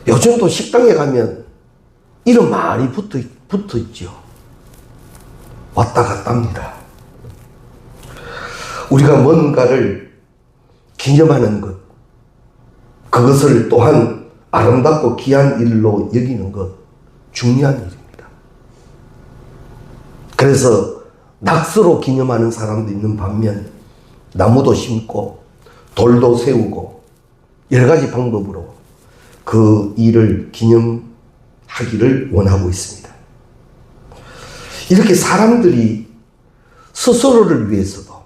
요즘도 식당에 가면 이런 말이 붙어 있죠. 왔다 갔다 합니다. 우리가 뭔가를 기념하는 것, 그것을 또한 아름답고 귀한 일로 여기는 것, 중요한 일입니다. 그래서 낙서로 기념하는 사람도 있는 반면 나무도 심고 돌도 세우고 여러 가지 방법으로 그 일을 기념하기를 원하고 있습니다. 이렇게 사람들이 스스로를 위해서도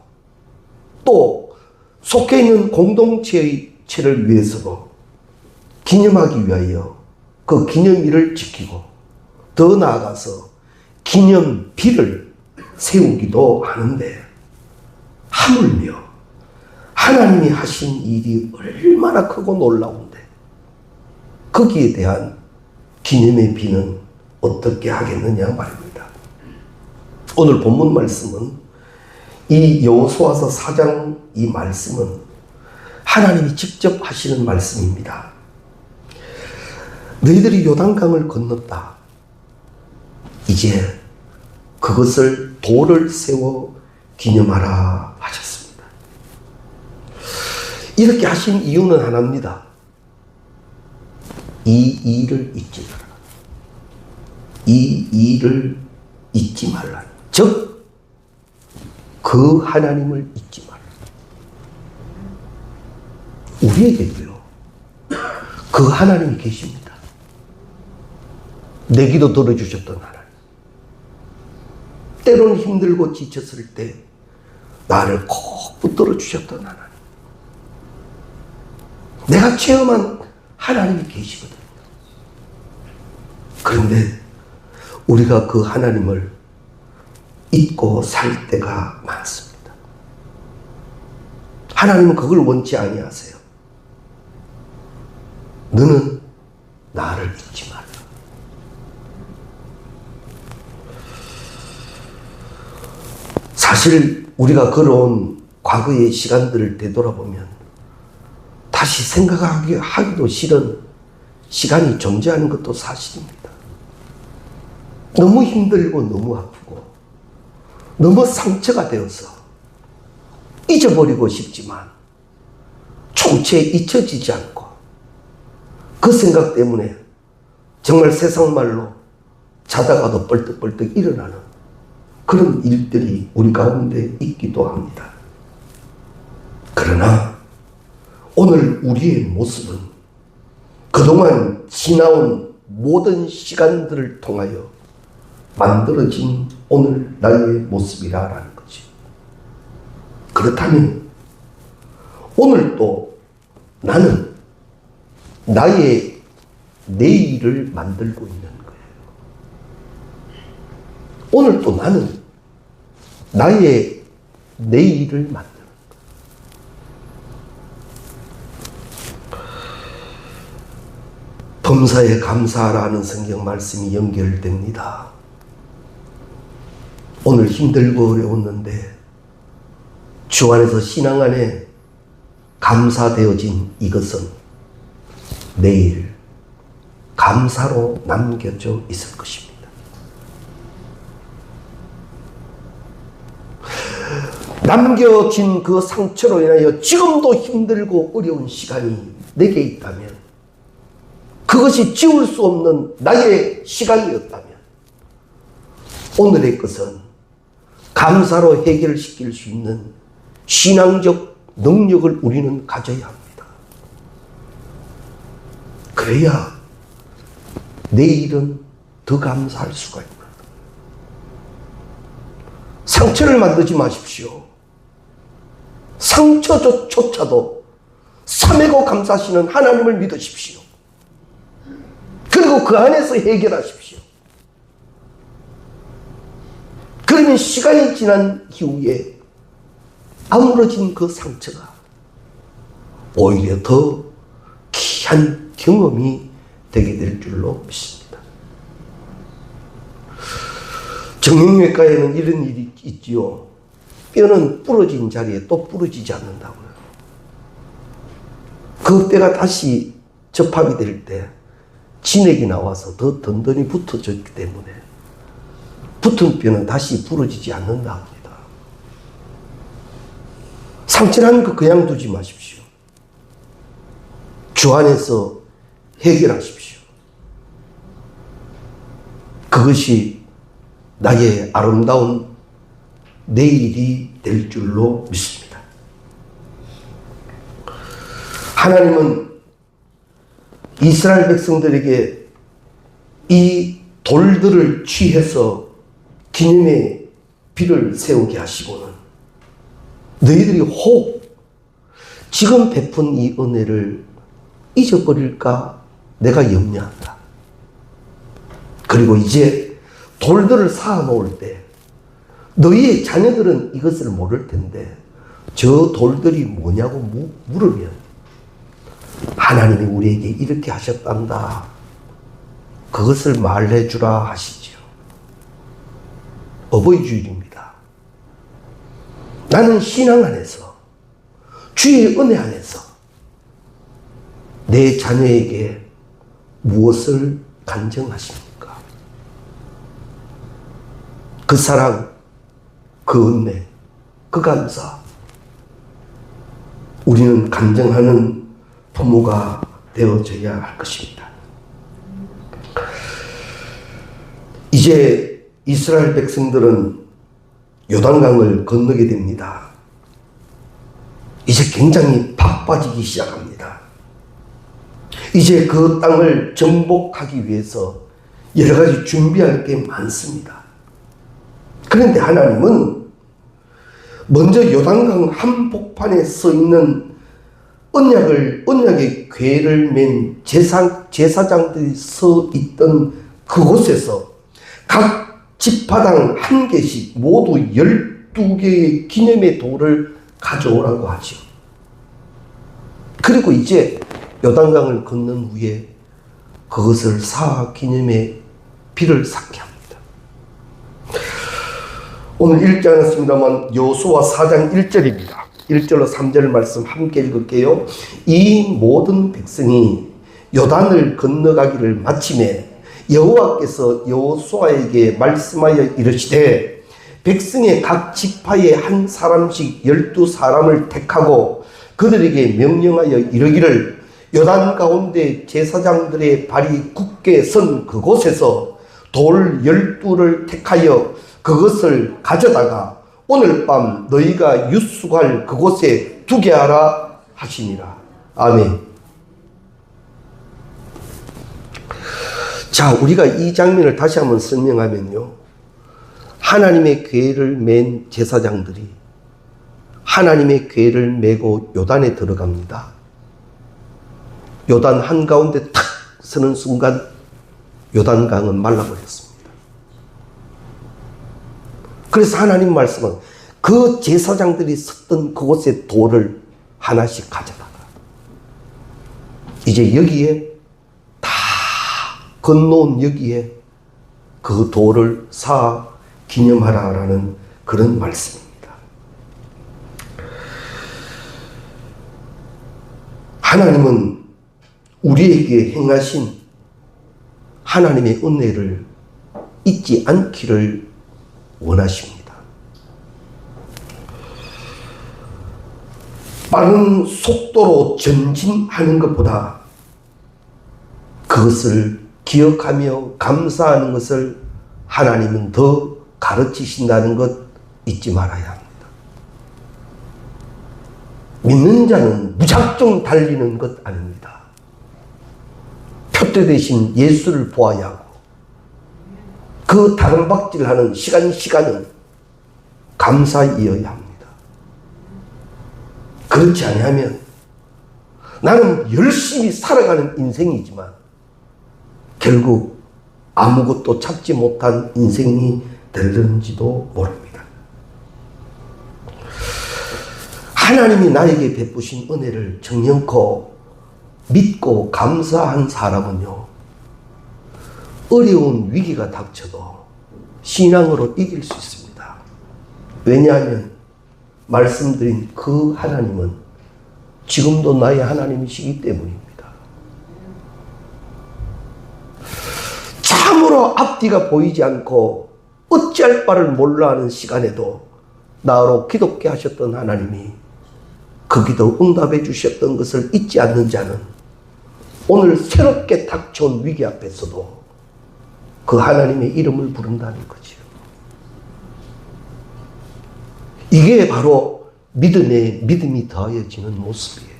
또 속해 있는 공동체를 위해서도 기념하기 위하여 그 기념일을 지키고 더 나아가서 기념비를 세우기도 하는데, 하물며 하나님이 하신 일이 얼마나 크고 놀라운데 거기에 대한 기념의 비는 어떻게 하겠느냐 말입니다. 오늘 본문 말씀은 이 여호수아서 4장 이 말씀은 하나님이 직접 하시는 말씀입니다. 너희들이 요단강을 건넜다. 이제 그것을 돌을 세워 기념하라 하셨습니다. 이렇게 하신 이유는 하나입니다. 이 일을 잊지 마라. 이 일을 잊지 말라. 즉 그 하나님을 잊지 마라. 우리에게도요, 그 하나님이 계십니다. 내 기도 들어주셨던 하나님. 때로는 힘들고 지쳤을 때 나를 꼭 붙들어 주셨던 하나님. 내가 체험한 하나님이 계시거든요. 그런데 우리가 그 하나님을 잊고 살 때가 많습니다. 하나님은 그걸 원치 아니하세요. 너는 나를 잊지 마라. 사실 우리가 걸어온 과거의 시간들을 되돌아보면 다시 생각하기도 싫은 시간이 존재하는 것도 사실입니다. 너무 힘들고 너무 아프고 너무 상처가 되어서 잊어버리고 싶지만 총체에 잊혀지지 않고 그 생각 때문에 정말 세상 말로 자다가도 뻘떡뻘떡 일어나는 그런 일들이 우리 가운데 있기도 합니다. 그러나 오늘 우리의 모습은 그동안 지나온 모든 시간들을 통하여 만들어진 오늘 나의 모습이라는 거지. 그렇다면 오늘 또 나는 나의 내일을 만들고 있는 거예요. 오늘 또 나는 나의 내일을 만드는 거예요. 범사에 감사하라는 성경 말씀이 연결됩니다. 오늘 힘들고 어려웠는데 주 안에서 신앙 안에 감사되어진 이것은 내일 감사로 남겨져 있을 것입니다. 남겨진 그 상처로 인하여 지금도 힘들고 어려운 시간이 내게 있다면, 그것이 지울 수 없는 나의 시간이었다면, 오늘의 것은 감사로 해결시킬 수 있는 신앙적 능력을 우리는 가져야 합니다. 그래야 내일은 더 감사할 수가 있는 거예요. 상처를 만들지 마십시오. 상처조차도 삼매고 감사하시는 하나님을 믿으십시오. 그리고 그 안에서 해결하십시오. 그러면 시간이 지난 이후에 아물어진 그 상처가 오히려 더 귀한 경험이 되게 될 줄로 믿습니다. 정형외과에는 이런 일이 있지요. 뼈는 부러진 자리에 또 부러지지 않는다고요. 그 뼈가 다시 접합이 될 때 진액이 나와서 더 든든히 붙어졌기 때문에 붙은 뼈는 다시 부러지지 않는다 합니다. 상처난 거 그냥 두지 마십시오. 주 안에서 해결하십시오. 그것이 나의 아름다운 내일이 될 줄로 믿습니다. 하나님은 이스라엘 백성들에게 이 돌들을 취해서 기념의 비를 세우게 하시고는 너희들이 혹 지금 베푼 이 은혜를 잊어버릴까 내가 염려한다. 그리고 이제 돌들을 쌓아 놓을 때 너희의 자녀들은 이것을 모를 텐데 저 돌들이 뭐냐고 물으면 하나님이 우리에게 이렇게 하셨단다. 그것을 말해주라 하시지요. 어버이 주일입니다. 나는 신앙 안에서 주의 은혜 안에서 내 자녀에게 무엇을 간증하십니까? 그 사랑, 그 은혜, 그 감사. 우리는 간증하는 부모가 되어져야 할 것입니다. 이제 이스라엘 백성들은 요단강을 건너게 됩니다. 이제 굉장히 바빠지기 시작합니다. 이제 그 땅을 정복하기 위해서 여러 가지 준비할 게 많습니다. 그런데 하나님은 먼저 요단강 한복판에 서 있는 언약의 궤를 맨 제사장들이 서 있던 그곳에서 각 지파당 한 개씩 모두 12개의 기념의 돌을 가져오라고 하죠. 그리고 이제 요단강을 건넌 후에 그것을 쌓아 기념의 비를 삭게 합니다. 오늘 읽지 않았습니다만 여호수아 4장 1절입니다. 1절로 3절 말씀 함께 읽을게요. 이 모든 백성이 요단을 건너가기를 마침에 여호와께서 여호수아에게 말씀하여 이르시되 백성의 각 지파에 한 사람씩 12사람을 택하고 그들에게 명령하여 이르기를 요단 가운데 제사장들의 발이 굳게 선 그곳에서 돌 12를 택하여 그것을 가져다가 오늘 밤 너희가 유숙할 그곳에 두게 하라 하시니라. 아멘. 자, 우리가 이 장면을 다시 한번 설명하면요. 하나님의 궤를 맨 제사장들이 하나님의 궤를 메고 요단에 들어갑니다. 요단 한가운데 탁 서는 순간 요단강은 말라버렸습니다. 그래서 하나님 말씀은 그 제사장들이 섰던 그곳의 돌을 하나씩 가져다가 이제 여기에 다 건너온 여기에 그 돌을 쌓아 기념하라라는 그런 말씀입니다. 하나님은 우리에게 행하신 하나님의 은혜를 잊지 않기를 원하십니다. 빠른 속도로 전진하는 것보다 그것을 기억하며 감사하는 것을 하나님은 더 가르치신다는 것 잊지 말아야 합니다. 믿는 자는 무작정 달리는 것 아닙니다. 표대 대신 예수를 보아야 하고 그 다름박질하는 시간은 감사이어야 합니다. 그렇지 아니하면 나는 열심히 살아가는 인생이지만 결국 아무것도 찾지 못한 인생이 될는지도 모릅니다. 하나님이 나에게 베푸신 은혜를 정령코 믿고 감사한 사람은요, 어려운 위기가 닥쳐도 신앙으로 이길 수 있습니다. 왜냐하면 말씀드린 그 하나님은 지금도 나의 하나님이시기 때문입니다. 아무런 앞뒤가 보이지 않고 어찌할 바를 몰라 하는 시간에도 나로 기도케 하셨던 하나님이 그 기도 응답해 주셨던 것을 잊지 않는 자는 오늘 새롭게 닥쳐온 위기 앞에서도 그 하나님의 이름을 부른다는 거죠. 이게 바로 믿음이 더하여지는 모습이에요.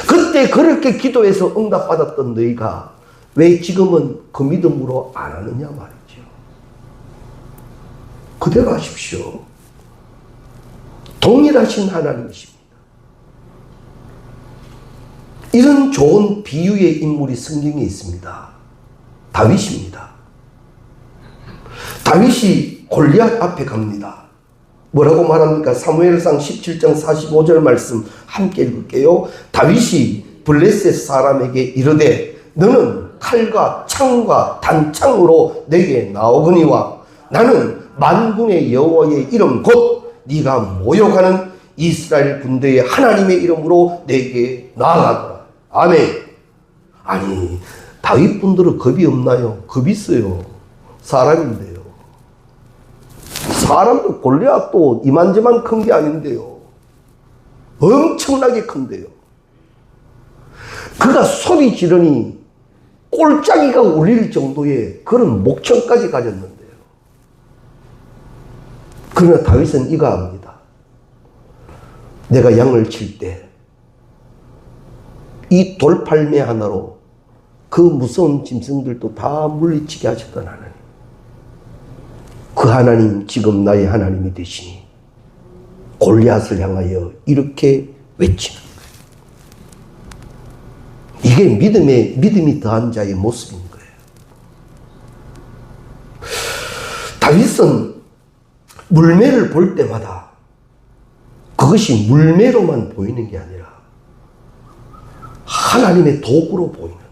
그때 그렇게 기도해서 응답받았던 너희가 왜 지금은 그 믿음으로 안 하느냐 말이죠. 그대로 하십시오. 동일하신 하나님이십니다. 이런 좋은 비유의 인물이 성경에 있습니다. 다윗입니다. 다윗이 골리앗 앞에 갑니다. 뭐라고 말합니까? 사무엘상 17장 45절 말씀 함께 읽을게요. 다윗이 블레셋 사람에게 이르되 너는 칼과 창과 단창으로 내게 나오거니와 나는 만군의 여호와의 이름 곧 네가 모욕하는 이스라엘 군대의 하나님의 이름으로 내게 나아가노라. 아멘. 아니 다윗 분들은 겁이 없나요? 겁이 있어요. 사람인데요. 사람도 골리앗도 이만저만 큰 게 아닌데요. 엄청나게 큰데요. 그가 소리 지르니 꼴짝이가 울릴 정도의 그런 목청까지 가졌는데요. 그러나 다윗은 이거 압니다. 내가 양을 칠 때 이 돌팔매 하나로 그 무서운 짐승들도 다 물리치게 하셨던 하나님. 그 하나님 지금 나의 하나님이 되시니 골리앗을 향하여 이렇게 외치는 거예요. 이게 믿음이 더한 자의 모습인 거예요. 다윗은 물매를 볼 때마다 그것이 물매로만 보이는 게 아니라 하나님의 도구로 보이는 거예요.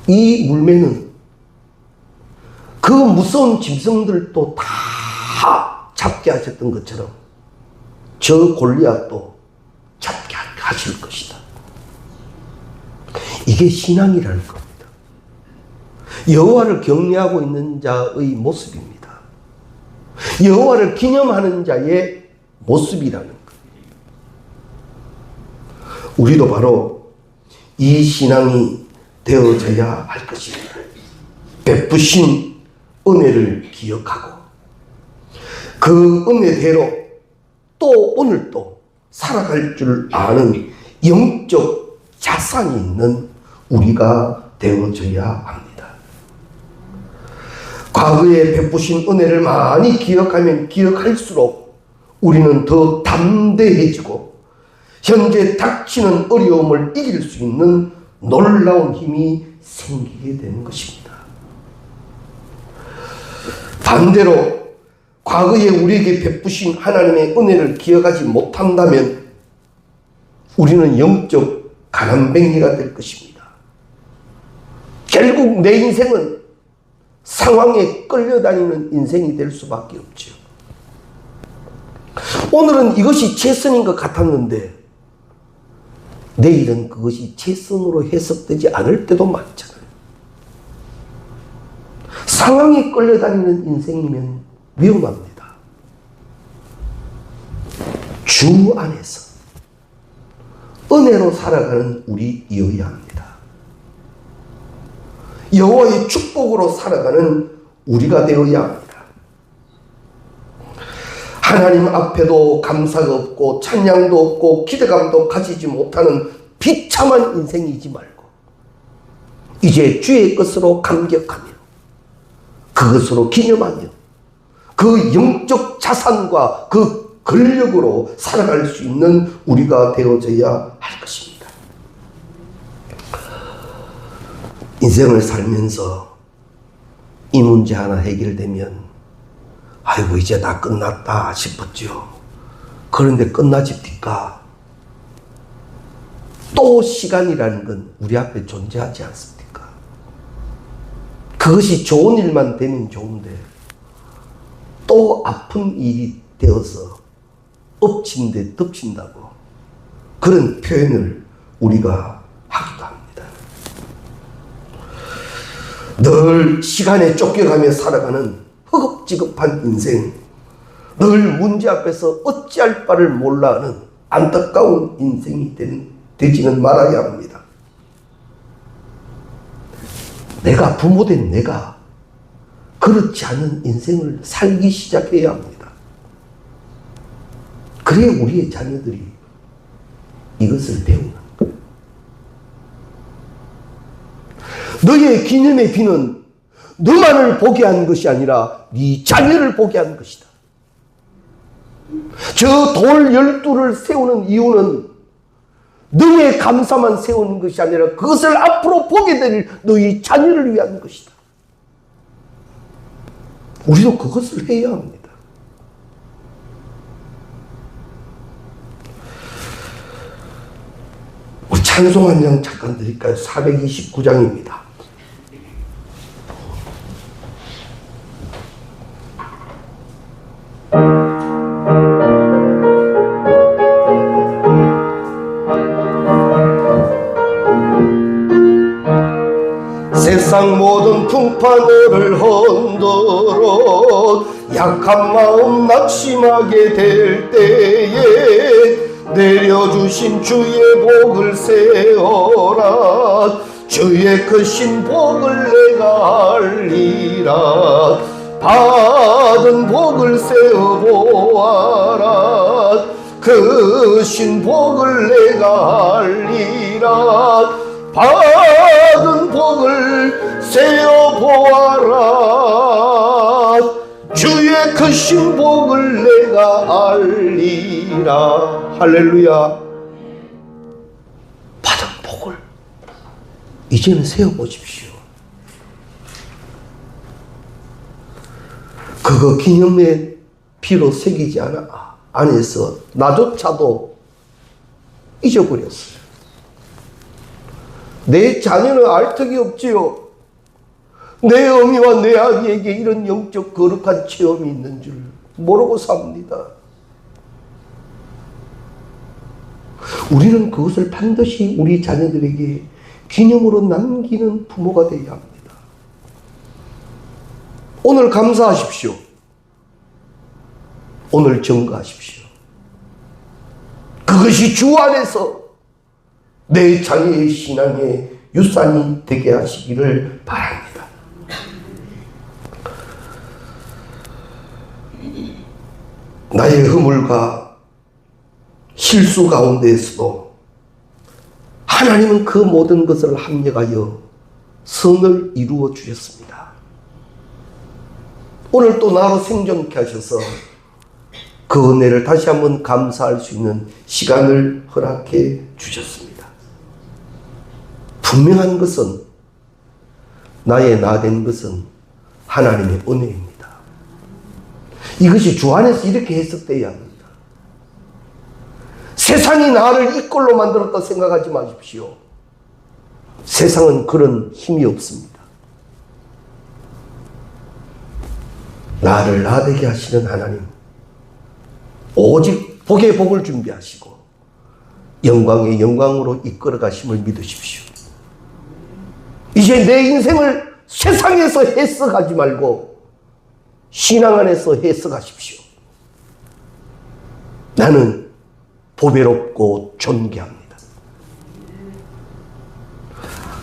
이 물매는 그 무서운 짐승들도 다 잡게 하셨던 것처럼 저 골리앗도 잡게 하실 것이다. 이게 신앙이라는 겁니다. 여호와를 경외하고 있는 자의 모습입니다. 여호와를 기념하는 자의 모습이라는 거예요. 우리도 바로 이 신앙이 되어져야 할 것입니다. 베푸신 은혜를 기억하고 그 은혜대로 또 오늘도 살아갈 줄 아는 영적 자산이 있는 우리가 되어져야 합니다. 과거에 베푸신 은혜를 많이 기억하면 기억할수록 우리는 더 담대해지고 현재 닥치는 어려움을 이길 수 있는 놀라운 힘이 생기게 되는 것입니다. 반대로 과거에 우리에게 베푸신 하나님의 은혜를 기억하지 못한다면 우리는 영적 가난뱅이가 될 것입니다. 결국 내 인생은 상황에 끌려다니는 인생이 될 수밖에 없죠. 오늘은 이것이 최선인 것 같았는데 내일은 그것이 최선으로 해석되지 않을 때도 많잖아요. 상황에 끌려다니는 인생이면 위험합니다. 주 안에서 은혜로 살아가는 우리이어야 합니다. 여호와의 축복으로 살아가는 우리가 되어야 합니다. 하나님 앞에도 감사가 없고 찬양도 없고 기대감도 가지지 못하는 비참한 인생이지 말고 이제 주의 것으로 감격하며 그것으로 기념하며 그 영적 자산과 그 근력으로 살아갈 수 있는 우리가 되어져야 할 것입니다. 인생을 살면서 이 문제 하나 해결되면 아이고 이제 다 끝났다 싶었죠. 그런데 끝나집니까? 또 시간이라는 건 우리 앞에 존재하지 않습니까? 그것이 좋은 일만 되면 좋은데 또 아픈 일이 되어서 엎친 데 덮친다고 그런 표현을 우리가 하기도 합니다. 늘 시간에 쫓겨가며 살아가는 허겁지겁한 인생, 늘 문제 앞에서 어찌할 바를 몰라 하는 안타까운 인생이 되지는 말아야 합니다. 내가 부모된 내가 그렇지 않은 인생을 살기 시작해야 합니다. 그래야 우리의 자녀들이 이것을 배우는 거예요. 너의 기념의 비는 너만을 보게 한 것이 아니라 네 자녀를 보게 한 것이다. 저 돌 12를 세우는 이유는 너의 감사만 세우는 것이 아니라 그것을 앞으로 보게 될 너의 자녀를 위한 것이다. 우리도 그것을 해야 합니다. 우리 찬송 한 장 잠깐 드릴까요? 429장입니다. 세상 모든 풍파를 흔들어 약한 마음 낙심하게 될 때에 내려주신 주의 복을 세어라. 주의 크신 복을 내가 알리라. 받은 복을 세어보아라. 크신 복을 내가 알리라. 받은 복을 세어보아라. 주의 크신 복을 내가 알리라. 할렐루야. 받은 복을 이제는 세어보십시오. 그거 기념의 피로 새기지 안에서 나조차도 잊어버렸어요. 내 자녀는 알 턱이 없지요. 내 어미와 내 아기에게 이런 영적 거룩한 체험이 있는 줄 모르고 삽니다. 우리는 그것을 반드시 우리 자녀들에게 기념으로 남기는 부모가 되어야 합니다. 오늘 감사하십시오. 오늘 증거하십시오. 그것이 주 안에서 내 자녀의 신앙의 유산이 되게 하시기를 바랍니다. 나의 허물과 실수 가운데에서도 하나님은 그 모든 것을 합력하여 선을 이루어 주셨습니다. 오늘 또 나로 생존케 하셔서 그 은혜를 다시 한번 감사할 수 있는 시간을 허락해 주셨습니다. 분명한 것은 나의 나 된 것은 하나님의 은혜입니다. 이것이 주 안에서 이렇게 해석되어야 합니다. 세상이 나를 이 꼴로 만들었다 생각하지 마십시오. 세상은 그런 힘이 없습니다. 나를 나되게 하시는 하나님, 오직 복의 복을 준비하시고 영광의 영광으로 이끌어 가심을 믿으십시오. 이제 내 인생을 세상에서 해석하지 말고 신앙 안에서 해석하십시오. 나는 보배롭고 존귀합니다.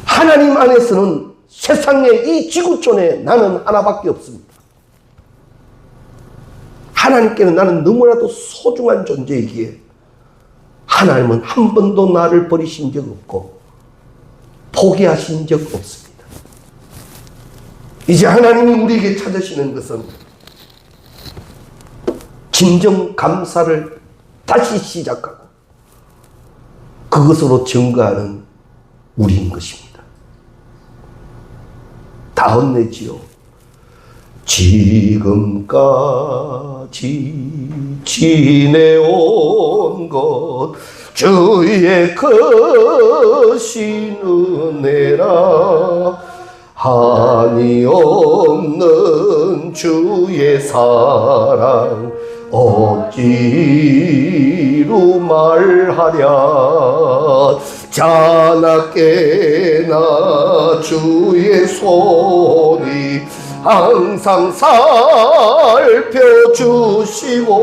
하나님 안에서는 세상의 이 지구촌에 나는 하나밖에 없습니다. 하나님께는 나는 너무나도 소중한 존재이기에 하나님은 한 번도 나를 버리신 적 없고 포기하신 적 없습니다. 이제 하나님이 우리에게 찾으시는 것은 진정 감사를 다시 시작하고 그것으로 증거하는 우리인 것입니다. 다 혼내지요. 지금까지 지내온 것 주의 크신 은혜라. 한이 없는 주의 사랑 어찌로 말하랴. 자나깨나 주의 손이 항상 살펴주시고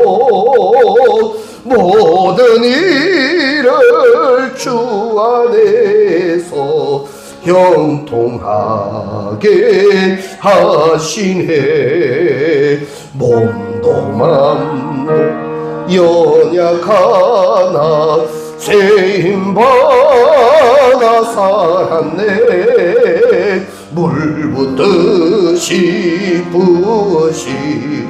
모든 일을 주 안에서 형통하게 하시네. 몸도 맘도 연약하나 세임받아 살았네. 물 붓듯이 부으시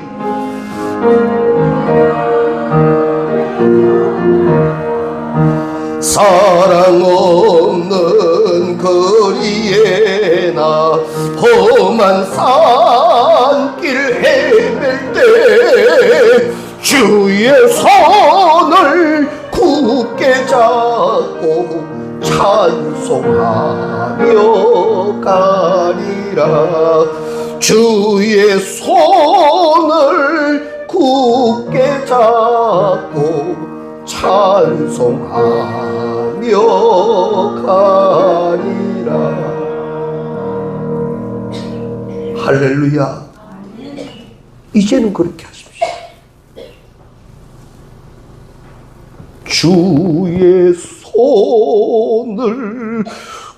사랑 없는 거리에 나 험한 산길 헤맬 때 주의 손을 굳게 잡고 찬송하며 가리라. 주의 손을 굳게 잡고 찬송하며 가리라. 할렐루야. 이제는 그렇게 하십시오. 주의 손을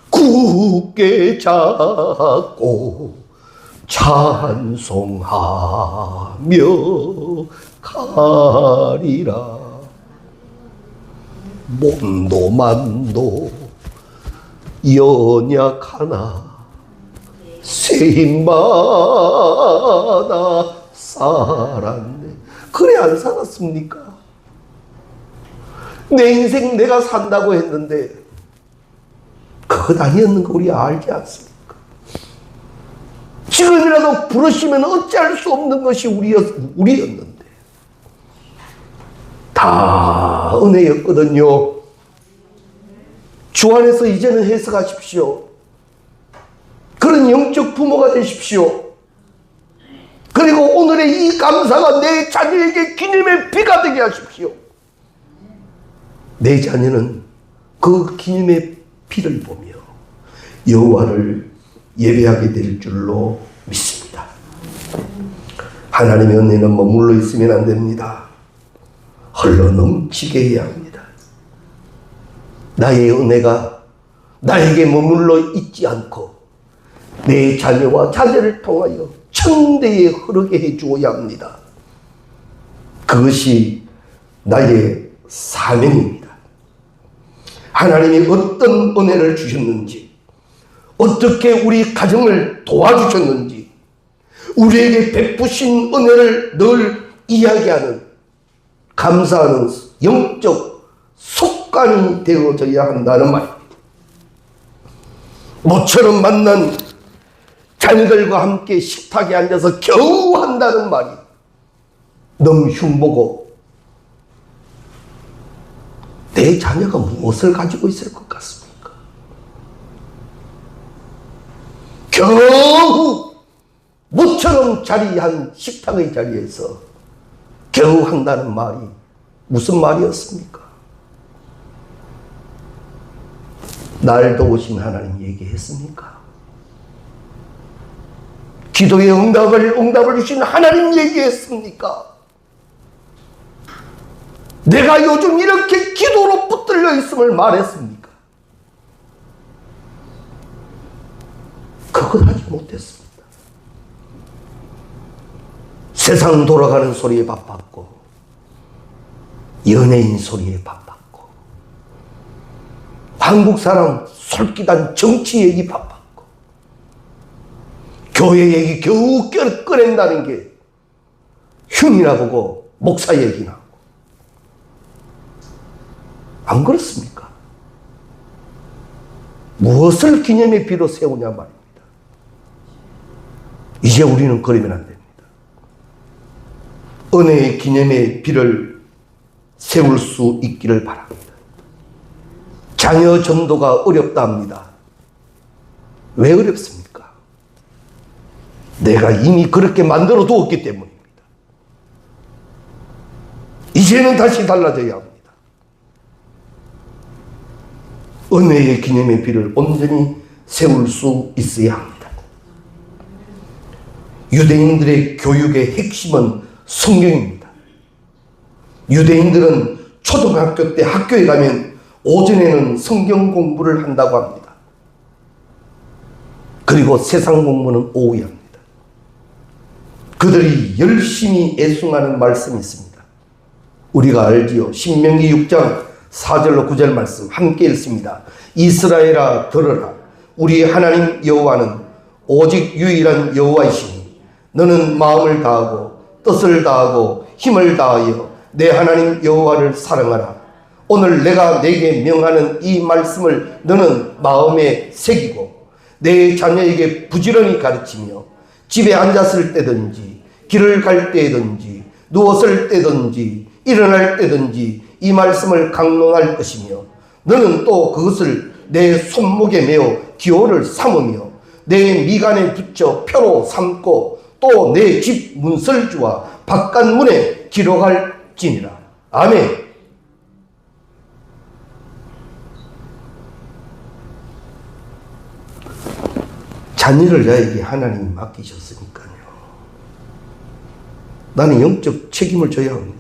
굳게 잡고 찬송하며 가리라. 몸도 맘도 연약하나 세임받아 살았네. 그래 안 살았습니까? 내 인생 내가 산다고 했는데 그것 아니었는 거 우리 알지 않습니까? 지금이라도 부르시면 어찌할 수 없는 것이 우리였는데 다 은혜였거든요. 주 안에서 이제는 해석하십시오. 그런 영적 부모가 되십시오. 그리고 오늘의 이 감사가 내 자녀에게 기념의 비가 되게 하십시오. 내 자녀는 그 기념의 비를 보며 여호와를 예배하게 될 줄로 믿습니다. 하나님의 은혜는 머물러 있으면 안 됩니다. 흘러 넘치게 해야 합니다. 나의 은혜가 나에게 머물러 있지 않고 내 자녀와 자녀를 통하여 천대에 흐르게 해주어야 합니다. 그것이 나의 사명입니다. 하나님이 어떤 은혜를 주셨는지, 어떻게 우리 가정을 도와주셨는지, 우리에게 베푸신 은혜를 늘 이야기하는, 감사하는 영적 습관이 되어져야 한다는 말입니다. 모처럼 만난 자녀들과 함께 식탁에 앉아서 겨우 한다는 말이 너무 흉보고 내 자녀가 무엇을 가지고 있을 것 같습니까? 겨우 모처럼 자리한 식탁의 자리에서 겨우 한다는 말이 무슨 말이었습니까? 날 도우신 하나님 얘기했습니까? 기도의 응답을 주신 하나님 얘기했습니까? 내가 요즘 이렇게 기도로 붙들려 있음을 말했습니까? 그것 하지 못했습니다. 세상 돌아가는 소리에 바빴고 연예인 소리에 바빴고 한국 사람 솔깃한 정치 얘기 바빴고 교회 얘기 겨우 꺼낸다는 게 흉이나 보고 목사 얘기나 하고 안 그렇습니까? 무엇을 기념의 비로 세우냐 말입니다. 이제 우리는 그러면 안 됩니다. 은혜의 기념의 비를 세울 수 있기를 바랍니다. 자녀 전도가 어렵다 합니다. 왜 어렵습니까? 내가 이미 그렇게 만들어 두었기 때문입니다. 이제는 다시 달라져야 합니다. 은혜의 기념의 비를 온전히 세울 수 있어야 합니다. 유대인들의 교육의 핵심은 성경입니다. 유대인들은 초등학교 때 학교에 가면 오전에는 성경 공부를 한다고 합니다. 그리고 세상 공부는 오후에 합니다. 그들이 열심히 애송하는 말씀이 있습니다. 우리가 알지요. 신명기 6장 4절로 9절 말씀 함께 읽습니다. 이스라엘아 들으라. 우리 하나님 여호와는 오직 유일한 여호와이시니 너는 마음을 다하고 뜻을 다하고 힘을 다하여 내 하나님 여호와를 사랑하라. 오늘 내가 내게 명하는 이 말씀을 너는 마음에 새기고 내 자녀에게 부지런히 가르치며 집에 앉았을 때든지 길을 갈 때든지 누웠을 때든지 일어날 때든지 이 말씀을 강론할 것이며 너는 또 그것을 내 손목에 메어 기호를 삼으며 내 미간에 붙여 표로 삼고 또 내 집 문설주와 바깥문에 기록할지니라. 아멘. 자녀를 나에게 하나님이 맡기셨으니까요. 나는 영적 책임을 져야 합니다.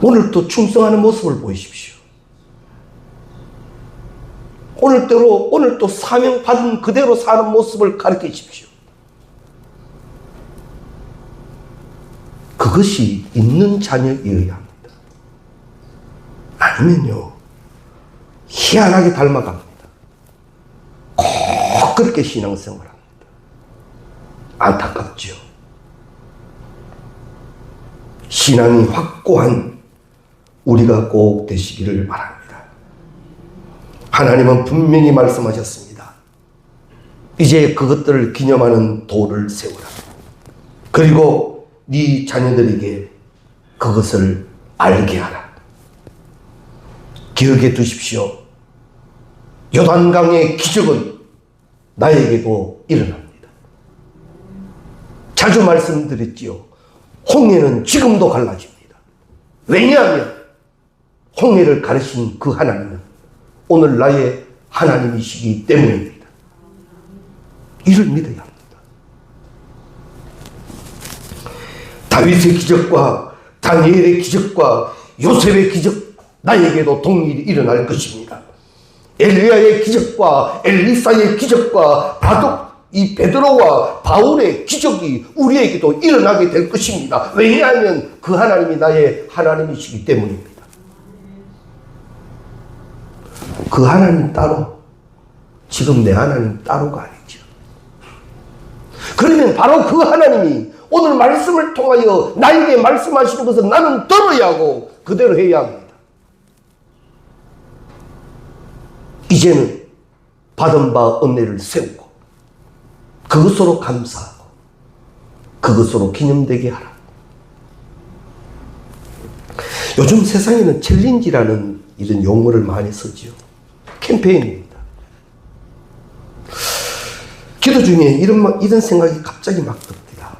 오늘도 충성하는 모습을 보이십시오. 오늘도 사명 받은 그대로 사는 모습을 가르치십시오. 그것이 있는 자녀이어야 합니다. 아니면요, 희한하게 닮아갑니다. 꼭 그렇게 신앙생활을 합니다. 안타깝죠. 신앙이 확고한 우리가 꼭 되시기를 바랍니다. 하나님은 분명히 말씀하셨습니다. 이제 그것들을 기념하는 돌을 세우라. 그리고 네 자녀들에게 그것을 알게 하라. 기억해 두십시오. 요단강의 기적은 나에게도 일어납니다. 자주 말씀드렸지요. 홍해는 지금도 갈라집니다. 왜냐하면 홍해를 가르친 그 하나님은 오늘 나의 하나님이시기 때문입니다. 이를 믿어야 합니다. 다윗의 기적과 다니엘의 기적과 요셉의 기적 나에게도 동일히 일어날 것입니다. 엘리야의 기적과 엘리사의 기적과 이 베드로와 바울의 기적이 우리에게도 일어나게 될 것입니다. 왜냐하면 그 하나님이 나의 하나님이시기 때문입니다. 그 하나님 따로, 지금 내 하나님 따로가 아니죠. 그러면 바로 그 하나님이 오늘 말씀을 통하여 나에게 말씀하시는 것은 나는 들어야 하고 그대로 해야 합니다. 이제는 받은 바 은혜를 세우고 그것으로 감사하고 그것으로 기념되게 하라. 요즘 세상에는 챌린지라는 이런 용어를 많이 쓰지요. 캠페인입니다. 기도 중에 이런 생각이 갑자기 막 듭니다.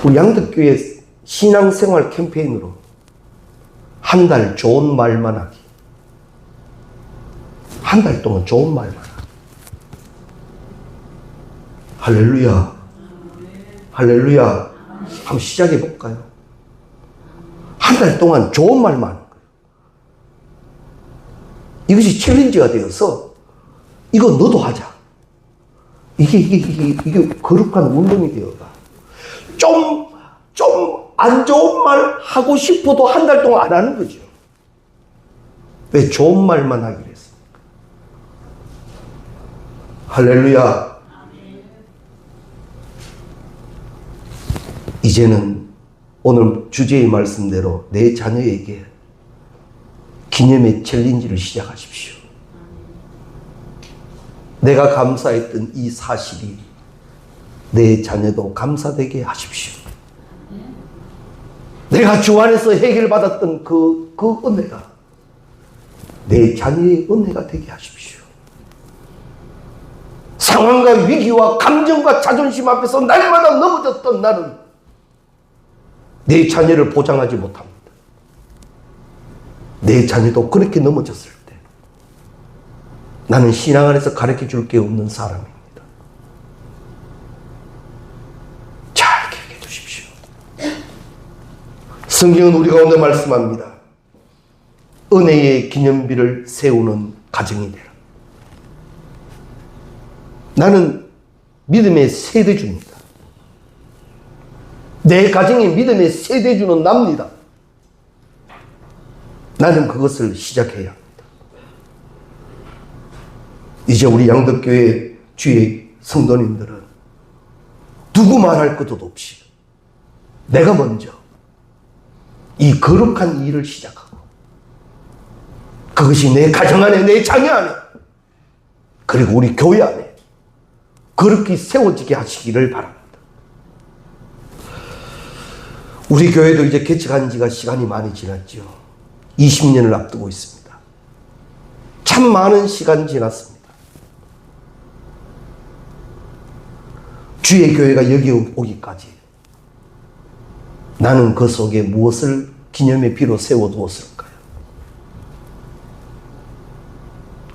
우리 양덕교회 신앙생활 캠페인으로 한 달 좋은 말만 하기. 한 달 동안 좋은 말만 하기. 할렐루야. 할렐루야. 한번 시작해 볼까요? 한 달 동안 좋은 말만 하는 거예요. 이것이 챌린지가 되어서 이거 너도 하자. 이게 거룩한 운동이 되어가. 좀 안 좋은 말 하고 싶어도 한 달 동안 안 하는 거죠. 왜? 좋은 말만 하기로 했습니까? 할렐루야. 이제는 오늘 주제의 말씀대로 내 자녀에게 기념의 챌린지를 시작하십시오. 내가 감사했던 이 사실이 내 자녀도 감사되게 하십시오. 내가 주 안에서 해결받았던 그 은혜가 내 자녀의 은혜가 되게 하십시오. 상황과 위기와 감정과 자존심 앞에서 날마다 넘어졌던 나는 내 자녀를 보장하지 못합니다. 내 자녀도 그렇게 넘어졌을 때 나는 신앙 안에서 가르쳐 줄 게 없는 사람입니다. 잘 기억해 두십시오. 성경은 우리 가운데 말씀합니다. 은혜의 기념비를 세우는 가정이 되라. 나는 믿음의 세대주입니다. 내 가정이 믿음의 세대주는 납니다. 나는 그것을 시작해야 합니다. 이제 우리 양덕교회 주의 성도님들은 누구 말할 것도 없이 내가 먼저 이 거룩한 일을 시작하고 그것이 내 가정 안에, 내 자녀 안에, 그리고 우리 교회 안에 그렇게 세워지게 하시기를 바랍니다. 우리 교회도 이제 개척한 지가 시간이 많이 지났죠. 20년을 앞두고 있습니다. 참 많은 시간 지났습니다. 주의 교회가 여기 오기까지 나는 그 속에 무엇을 기념의 비로 세워두었을까요?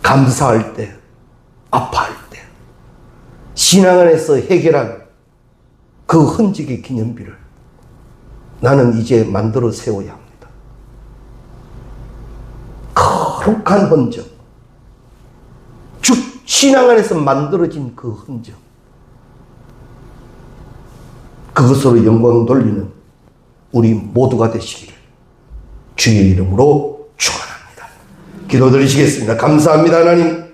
감사할 때, 아파할 때, 신앙 안에서 해결한 그 흔적의 기념비를 나는 이제 만들어 세워야 합니다. 거룩한 흔적, 즉 신앙 안에서 만들어진 그 흔적, 그것으로 영광 돌리는 우리 모두가 되시기를 주의 이름으로 축원합니다. 기도드리시겠습니다. 감사합니다. 하나님,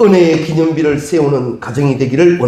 은혜의 기념비를 세우는 가정이 되기를 원합니다.